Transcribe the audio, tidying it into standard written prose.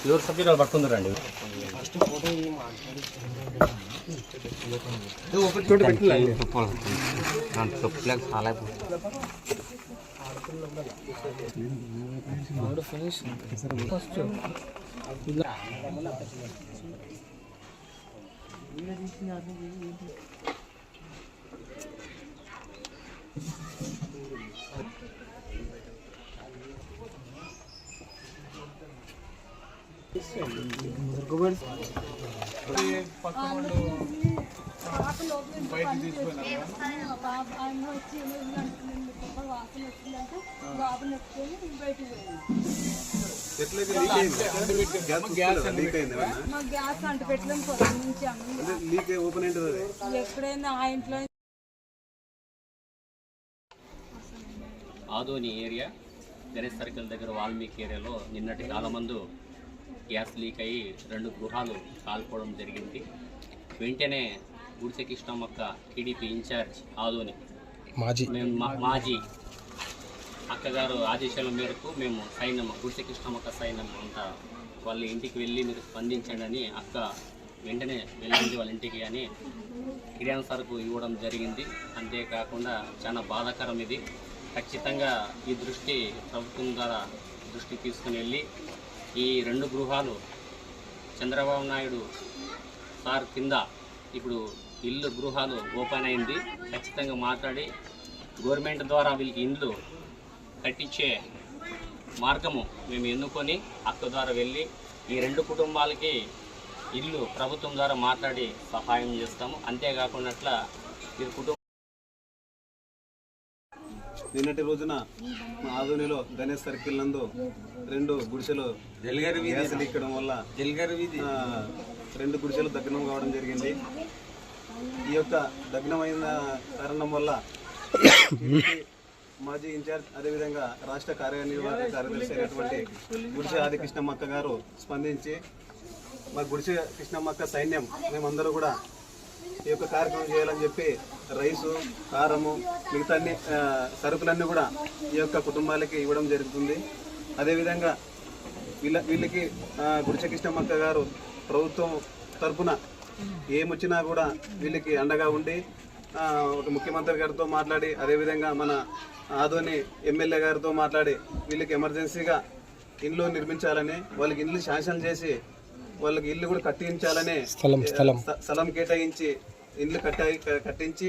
ఎవరు సబ్జెక్ట్ పట్టుకుందరండి Adoni area Ganesh circle దగ్గర వాల్మీకి ఏరియాలో నిన్నటి కాలమందు గ్యాస్ లీక్ అయ్యి 2 గృహాలు కాల్పోవడం జరిగింది. వెంటనే గుడిసె కృష్ణమ్మక్క టీడీపీ ఇన్ఛార్జ్ ఆదోని మాజీ అక్కగారు ఆదేశాల మేరకు మేము సైన్యం గుడిసె కృష్ణమ్మక్క సైన్యం అంతా వాళ్ళ ఇంటికి వెళ్ళి మీరు స్పందించండి అని అక్క వెంటనే వెళ్ళింది వాళ్ళ ఇంటికి అని కిరాణా సరుకు ఇవ్వడం జరిగింది. అంతేకాకుండా చాలా బాధాకరం ఇది. ఖచ్చితంగా ఈ దృష్టి ప్రభుత్వం ద్వారా దృష్టి తీసుకుని వెళ్ళి ఈ 2 గృహాలు చంద్రబాబు నాయుడు సార్ కింద ఇప్పుడు ఇల్లు గృహాలు ఓపెన్ అయింది. ఖచ్చితంగా మాట్లాడి గవర్నమెంట్ ద్వారా వీళ్ళకి ఇండ్లు కట్టించే మార్గము మేము ఎన్నుకొని అక్క ద్వారా వెళ్ళి ఈ 2 కుటుంబాలకి ఇల్లు ప్రభుత్వం ద్వారా మాట్లాడి సహాయం చేస్తాము. అంతేకాకుండా ఈ కుటుంబం నిన్నటి రోజున మా ఆదోనిలో గణేష్ సర్కిల్ నందు 2 గుడిసెలు గ్యాస్ లీకడం వల్ల 2 గుడిసెలు దగ్నం కావడం జరిగింది. ఈ యొక్క దగ్నమైన కారణం వల్ల మాజీ ఇన్ఛార్జ్ అదేవిధంగా రాష్ట్ర కార్యనిర్వాహక కార్యదర్శి అయినటువంటి గుడిసె ఆది కృష్ణమ్మక్క గారు స్పందించి మా గుడిసె కృష్ణమ్మక్క సైన్యం మేమందరూ కూడా ఈ యొక్క కార్యక్రమం చేయాలని చెప్పి రైసు, కారము, మిగతా అన్ని సరుకులన్నీ కూడా ఈ యొక్క కుటుంబాలకి ఇవ్వడం జరుగుతుంది. అదేవిధంగా వీళ్ళకి గుడిసె కృష్ణమ్మక్క గారు ప్రభుత్వం తరఫున ఏమొచ్చినా కూడా వీళ్ళకి అండగా ఉండి ఒక ముఖ్యమంత్రి గారితో మాట్లాడి అదేవిధంగా మన ఆదోని ఎమ్మెల్యే గారితో మాట్లాడి వీళ్ళకి ఎమర్జెన్సీగా ఇల్లు నిర్మించాలని, వాళ్ళకి ఇల్లు శాంక్షన్ చేసి వాళ్ళకి ఇల్లు కూడా కట్టించాలని స్థలం కేటాయించి ఇల్లు కట్టించి